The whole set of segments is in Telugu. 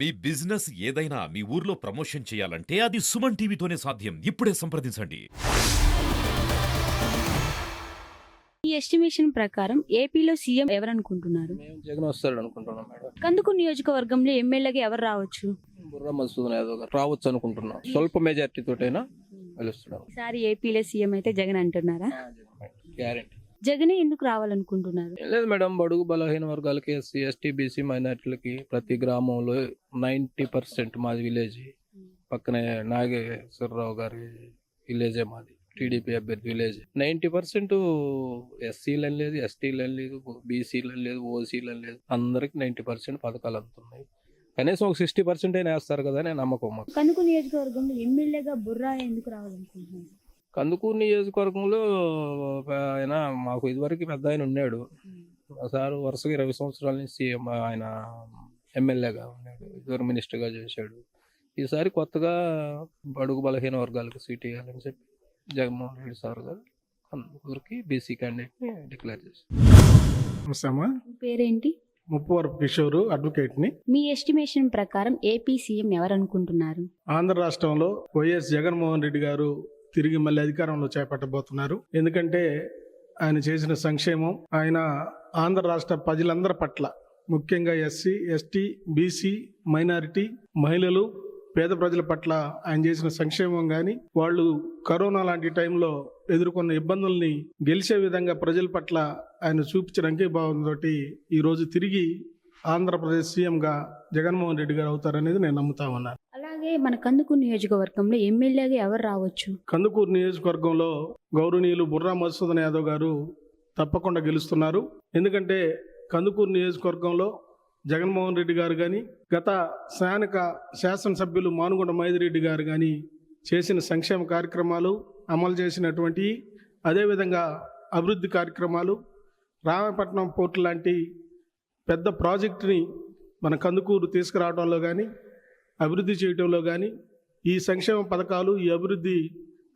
మీ బిజినెస్ ఏదైనా మీ ఊర్లో ప్రమోషన్ చేయాలంటే అది సుమన్ టీవీతోనే సాధ్యం. ఇప్పుడే సంప్రదించండి. ఈ ఎస్టిమేషన్ ప్రకారం ఏపీలో సీఎం ఎవరనుకుంటున్నారు? మేము జగన్ వస్తాడు అనుకుంటున్నాం మేడం. కందుకూరు నియోజకవర్గంలో ఎమ్మెల్యేగా ఎవరు రావచ్చు? బుర్రా మధుసూదన్ యాదవ్ గారు రావచ్చు అనుకుంటున్నాం. స్వల్ప మెజార్టీ తోటైనా గెలుస్తున్నాం. ఈసారి ఏపీలో సీఎం అయితే జగన్ అంటున్నారా? గ్యారెంటీ. జగనే ఎందుకు రావాలనుకుంటున్నారు? ఏం లేదు మేడం, బడుగు బలహీన వర్గాలకి, ఎస్సీ ఎస్టీ బీసీ మైనార్టీలకి ప్రతి గ్రామంలో 90% మాది విలేజ్. పక్కనే నాగేశ్వరరావు గారి విలేజే మాది, టీడీపీ అభ్యర్థి విలేజ్. 90% ఎస్సీలని లేదు, ఎస్టీలని లేదు, బీసీలని లేదు, ఓసీలని లేదు, అందరికి 90% పథకాలు అందుతున్నాయి. కనీసం ఒక 60% అయినా వేస్తారు కదా అని నమ్మకం మాకు. కందుకూరు నియోజకవర్గంలో ఎమ్మెల్యేగా బుర్రా ఎందుకు రావాలనుకుంటున్నారు? కందుకూరు నియోజకవర్గంలో ఆయన మాకు ఇదివరకు పెద్ద ఆయన ఉన్నాడు. సార్ వరుసగా 20 సంవత్సరాల నుంచి సీఎం, ఆయన ఎమ్మెల్యేగా ఉన్నాడు, ఇదివరకు మినిస్టర్గా చేశాడు. ఈసారి కొత్తగా బడుగు బలహీన వర్గాలకు సీట్ ఇవ్వాలని చెప్పి జగన్మోహన్ రెడ్డి సార్ గారు కందుకూరుకి బీసీ క్యాండిడేట్ని డిక్లేర్ చేశారు. మీ పేరేంటి? ముప్పవరపు కిషోర్, అడ్వకేట్ని. మీ ఎస్టిమేషన్ ప్రకారం ఏపీ సీఎం ఎవరనుకుంటున్నారు? ఆంధ్ర రాష్ట్రంలో వైఎస్ జగన్మోహన్ రెడ్డి గారు తిరిగి మళ్ళీ అధికారంలో చేపట్టబోతున్నారు. ఎందుకంటే ఆయన చేసిన సంక్షేమం, ఆయన ఆంధ్ర రాష్ట్ర ప్రజలందరి పట్ల, ముఖ్యంగా ఎస్సీ ఎస్టీ బీసీ మైనారిటీ మహిళలు పేద ప్రజల పట్ల ఆయన చేసిన సంక్షేమం కానీ, వాళ్ళు కరోనా లాంటి టైంలో ఎదుర్కొన్న ఇబ్బందుల్ని గెలిచే విధంగా ప్రజల పట్ల ఆయన చూపించిన అంకితభావంతో ఈ రోజు తిరిగి ఆంధ్రప్రదేశ్ సీఎంగా జగన్మోహన్ రెడ్డి గారు అవుతారనేది నేను నమ్ముతా ఉన్నాను. అలాగే మన కందుకూరు నియోజకవర్గంలో ఎమ్మెల్యేగా ఎవరు రావచ్చు? కందుకూరు నియోజకవర్గంలో గౌరవనీయులు బుర్రా మధుసూదన్ యాదవ్ గారు తప్పకుండా గెలుస్తున్నారు. ఎందుకంటే కందుకూరు నియోజకవర్గంలో జగన్మోహన్ రెడ్డి గారు కానీ, గత స్థానిక శాసనసభ్యులు మానుగొండ మైదిరెడ్డి గారు కానీ చేసిన సంక్షేమ కార్యక్రమాలు, అమలు చేసినటువంటి అదేవిధంగా అభివృద్ధి కార్యక్రమాలు, రామపట్నం పోర్టు లాంటి పెద్ద ప్రాజెక్టుని మన కందుకూరు తీసుకురావడంలో కానీ, అభివృద్ధి చేయడంలో కానీ, ఈ సంక్షేమ పథకాలు, ఈ అభివృద్ధి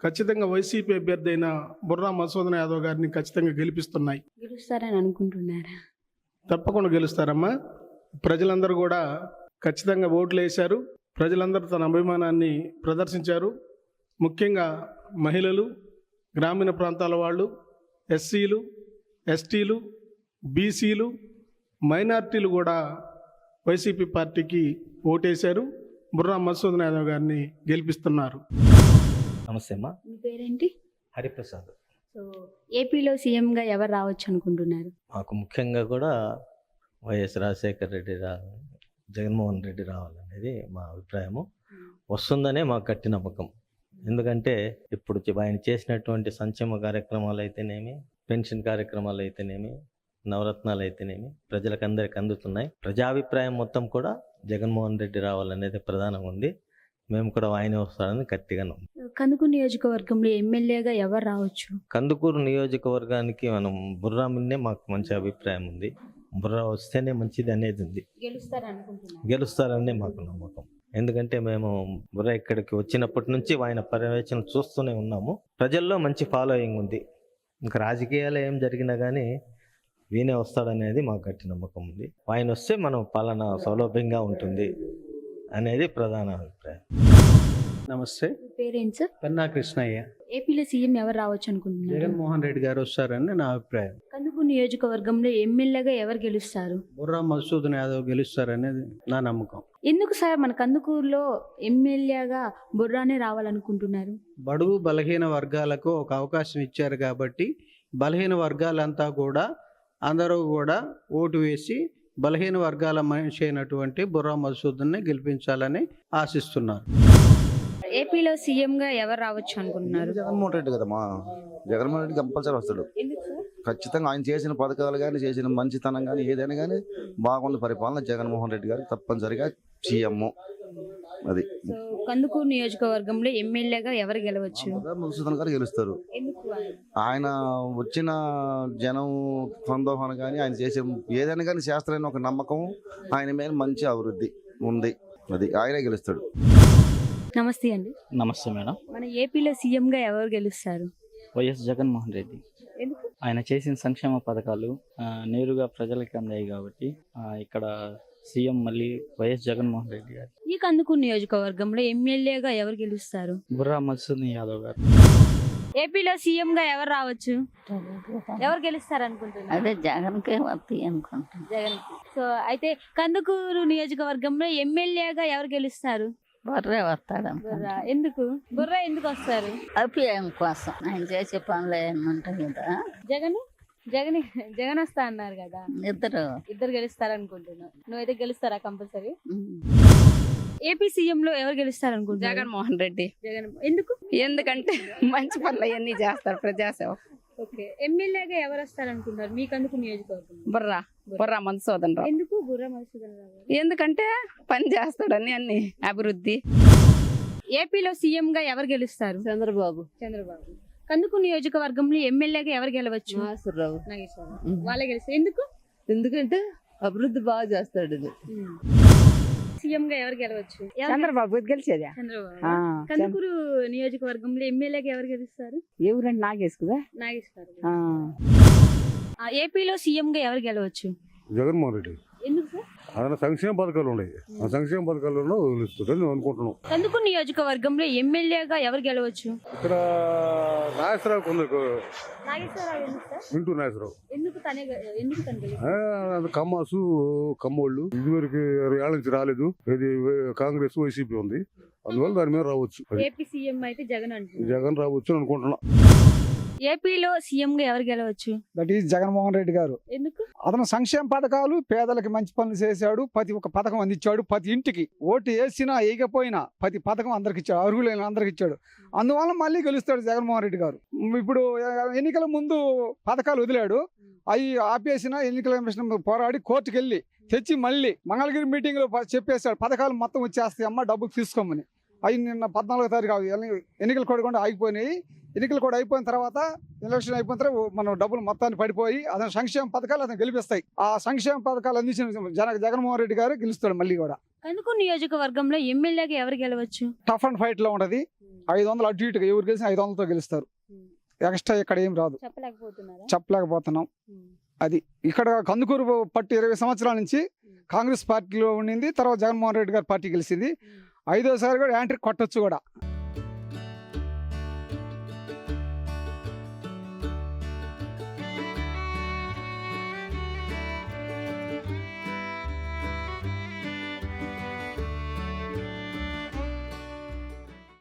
ఖచ్చితంగా వైసీపీ అభ్యర్థి అయిన బుర్రా మధుసూదన్ యాదవ్ గారిని ఖచ్చితంగా గెలిపిస్తున్నాయి. గెలుస్తారని అనుకుంటున్నారా? తప్పకుండా గెలుస్తారమ్మా. ప్రజలందరూ కూడా ఖచ్చితంగా ఓట్లు వేశారు. ప్రజలందరూ తన అభిమానాన్ని ప్రదర్శించారు. ముఖ్యంగా మహిళలు, గ్రామీణ ప్రాంతాల వాళ్ళు, ఎస్సీలు ఎస్టీలు బీసీలు మైనార్టీలు కూడా వైసీపీ పార్టీకి ఓటేశారు. బుర్రా మధుసూదన్ యాదవ్ గారిని గెలిపిస్తున్నారు. నమస్తే అమ్మా. మీ పేరేంటి? హరిప్రసాద్. సో ఏపీలో సీఎంగా ఎవరు రావచ్చు అనుకుంటున్నారు? మాకు ముఖ్యంగా కూడా వైఎస్ రాజశేఖర్ రెడ్డి జగన్మోహన్ రెడ్డి రావాలనేది మా అభిప్రాయము. వస్తుందనే మాకు గట్టి నమ్మకం. ఎందుకంటే ఇప్పుడు ఆయన చేసినటువంటి సంక్షేమ కార్యక్రమాలు అయితేనేమి, పెన్షన్ కార్యక్రమాలు అయితేనేమి, నవరత్నాలు అయితేనేమి ప్రజలకు అందరికి అందుతున్నాయి. ప్రజాభిప్రాయం మొత్తం కూడా జగన్మోహన్ రెడ్డి రావాలనేది ప్రధానంగా ఉంది. మేము కూడా ఆయన వస్తాడని గట్టిగా నమ్ము. కందుకూరు నియోజకవర్గంలో ఎమ్మెల్యేగా ఎవరు రావచ్చు? కందుకూరు నియోజకవర్గానికి మనం బుర్రా మిన్నే మాకు మంచి అభిప్రాయం ఉంది. బుర్రా వస్తేనే మంచిది అనేది ఉంది. గెలుస్తారనే మాకు నమ్మకం. ఎందుకంటే మేము బుర్రా ఇక్కడికి వచ్చినప్పటి నుంచి ఆయన పర్యవేక్షణ చూస్తూనే ఉన్నాము. ప్రజల్లో మంచి ఫాలోయింగ్ ఉంది. ఇంకా రాజకీయాలు ఏం జరిగినా కానీ వీనే వస్తాడనేది మాకు గట్టి నమ్మకం ఉంది. ఆయన వస్తే మనం పాలన సౌలభ్యంగా ఉంటుంది అనేది ప్రధాన అభిప్రాయం. నమస్తే. Parents sir? పన్నా కృష్ణయ్య. ఏపీలో సీఎం ఎవరు రావచ్చు అనుకుంటున్నారు? జగన్మోహన్ రెడ్డి గారు వస్తారని నా అభిప్రాయం. కందుకూరు నియోజకవర్గంలో ఎమ్మెల్యేగా ఎవరు గెలుస్తారు? బుర్రా మధుసూదన్ యాదవ్ గెలుస్తారనేది నా నమ్మకం. ఎందుకు సార్ మన కందుకూరులో ఎమ్మెల్యేగా బుర్రానే రావాలనుకుంటున్నారు? బడుగు బలహీన వర్గాలకు ఒక అవకాశం ఇచ్చారు కాబట్టి బలహీన వర్గాలంతా కూడా అందరూ కూడా ఓటు వేసి బలహీన వర్గాల మనిషి అయినటువంటి బుర్రా మధుసూదన్ని గెలిపించాలని ఆశిస్తున్నారు. ఏపీలో సీఎంగా ఎవరు రావచ్చు అనుకుంటున్నారు? జగన్మోహన్ రెడ్డి కదమ్మా. జగన్మోహన్ రెడ్డి కంపల్సరీ వస్తాడు. ఖచ్చితంగా ఆయన చేసిన పథకాలు కానీ, చేసిన మంచితనం కానీ, ఏదైనా కానీ బాగుంది పరిపాలన. జగన్మోహన్ రెడ్డి గారు తప్పనిసరిగా సీఎం. అది కందుకూరు నియోజకవర్గంలో ఎమ్మెల్యేగా ఎవరు గెలవచ్చు? మధుసూదన్ గారు గెలుస్తారు. ఆయన వచ్చిన జనం సందోహన కానీ, ఆయన చేసే ఏదైనా కానీ శాస్త్రాన్ని ఒక నమ్మకం, ఆయన మీద మంచి అభివృద్ధి ఉంది. అది ఆయనే గెలుస్తాడు. నమస్తే అండి. నమస్తే మేడం. మన ఏపీలో సీఎంగా ఎవరు గెలుస్తారు? వైఎస్ జగన్మోహన్ రెడ్డి. ఆయన చేసిన సంక్షేమ పథకాలు నేరుగా ప్రజలకి అందాయి కాబట్టి ఇక్కడ సీఎం మళ్ళీ వైఎస్ జగన్మోహన్ రెడ్డి గారు. ఈ కందుకూరు నియోజకవర్గంలో ఎమ్మెల్యేగా ఎవరు గెలుస్తారు? బుర్రా మధుసూదన్ యాదవ్ గారు. ఏపీలో సీఎం గా ఎవరు రావచ్చు? ఎవరు గెలుస్తారు అనుకుంటున్నారు? అదే జగన్కే వస్తాయి అనుకుంటాను. జగన్. సో అయితే కందుకూరు నియోజకవర్గంలో ఎమ్మెల్యేగా ఎవరు గెలుస్తారు? బొర్రే వస్తాడు బుర్రా. ఎందుకు బుర్రా ఎందుకు వస్తారు? అభిప్రాయం కోసం ఆయన చేసే పనులు ఏమన్నా ఉంటాయి కదా. జగన్ జగన్ జగన్ వస్తా అన్నారు కదా, ఇద్దరు గెలుస్తారు అనుకుంటున్నావు. నువ్వైతే గెలుస్తారా కంపల్సరీ? ఏపీ సీఎం లో ఎవరు గెలుస్తారు అనుకుంటున్నారు? జగన్మోహన్ రెడ్డి. జగన్. ఎందుకు? ఎందుకంటే మంచి పనులు అవన్నీ చేస్తారు, ప్రజాసేవ. ఓకే. ఎమ్మెల్యేగా ఎవరు వస్తారు అనుకుంటారు మీ కందుకూరు నియోజకవర్గం? బుర్రా మధుసూదన్ రావు. ఎందుకు బుర్రా మధుసూదన్ రావు? ఎందుకంటే పని చేస్తాడని అన్ని అభివృద్ధి. ఏపీలో సీఎం గా ఎవరు గెలుస్తారు? చంద్రబాబు. కందుకూరు నియోజకవర్గంలో ఎమ్మెల్యేగా ఎవరు గెలవచ్చు? నాగేశ్వరరావు. వాళ్ళే గెలుస్తారు. ఎందుకు? ఎందుకంటే అభివృద్ధి బాగా చేస్తాడు. సీఎం గా ఎవరు గెలవచ్చు? చంద్రబాబు గెలిచేదా? చంద్రబాబు. కందుకూరు నియోజకవర్గంలో ఎమ్మెల్యేగా ఎవరు గెలుస్తారు? ఎవరంటే నాగేసుకుదా. నాగేశ్వరరావు. ఏపీలో సీఎం గా ఎవరు గెలవచ్చు? జగన్మోహన్ రెడ్డి. ఎందుకు సార్? ఆయన సంక్షేమ పథకాలు ఉన్నాయి, ఆ సంక్షేమ పథకాలలో వదిలిస్తాడని నేను అనుకుంటున్నాను. కందుకూరు నియోజకవర్గంలో ఎమ్మెల్యేగా ఎవరు గెలవచ్చు? ఇక్కడ నాగేశ్వరరావు కొందరు నాగేశ్వరరావు. ఎందుకు సార్? వింటూ నాగేశ్వరరావు ఎందుకు తను గెలుస్తారు? కమ్మాసు కమ్మోళ్ళు ఇదివరకు 6 ఏళ్ళ నుంచి రాలేదు. ఇది కాంగ్రెస్ వైసీపీ ఉంది, అందువల్ల దాని మీద రావచ్చు. ఏపీ సీఎం అయితే జగన్ అంటున్నారు. జగన్ రావచ్చు అని అనుకుంటున్నా. ఏపీలో సీఎం గా ఎవరు గెలవచ్చు? దట్ ఈజ్ జగన్మోహన్ రెడ్డి గారు. ఎందుకు? అతను సంక్షేమ పథకాలు, పేదలకి మంచి పనులు చేశాడు. ప్రతి ఒక్క పథకం అందించాడు. ప్రతి ఇంటికి ఓటు వేసినా వేయకపోయినా ప్రతి పథకం అందరికి ఇచ్చాడు, అర్హులైన అందరికి ఇచ్చాడు. అందువల్ల మళ్ళీ గెలుస్తాడు జగన్మోహన్ రెడ్డి గారు. ఇప్పుడు ఎన్నికల ముందు పథకాలు వదిలాడు, అవి ఆపేసిన ఎన్నికల కమిషన్ పోరాడి కోర్టుకు వెళ్ళి తెచ్చి మళ్ళీ మంగళగిరి మీటింగ్ లో చెప్పేశాడు పథకాలు మొత్తం వచ్చేస్తాయి అమ్మ, డబ్బులు తీసుకోమని. అవి నిన్న 14వ తారీఖు ఎన్నికలు కూడా ఆగిపోయినాయి. ఎన్నికలు కూడా అయిపోయిన తర్వాత, ఎలక్షన్ అయిపోయిన తర్వాత మనం డబ్బులు మొత్తాన్ని పడిపోయి అతను సంక్షేమ పథకాలు అతను గెలిపిస్తాయి. ఆ సంక్షేమ పథకాలు అందించిన జగన్మోహన్ రెడ్డి గారు గెలుస్తాడు మళ్ళీ కూడా. కందుకూరు నియోజకవర్గంలో ఎమ్మెల్యేగా ఎవరు గెలవచ్చు? టఫ్ అండ్ ఫైట్ లో ఉంటది. 500 అటు ఇటుగా ఎవరు గెలిచిన 500తో గెలుస్తారు. ఎక్స్ట్రా ఇక్కడ ఏం రాదు. చెప్పలేకపోతున్నాం. అది ఇక్కడ కందుకూరు పట్టి 20 సంవత్సరాల నుంచి కాంగ్రెస్ పార్టీలో ఉండింది. తర్వాత జగన్మోహన్ రెడ్డి గారి పార్టీ గెలిచింది. 5వ సారి కూడా యాంట్రిక్ కొట్టొచ్చు కూడా.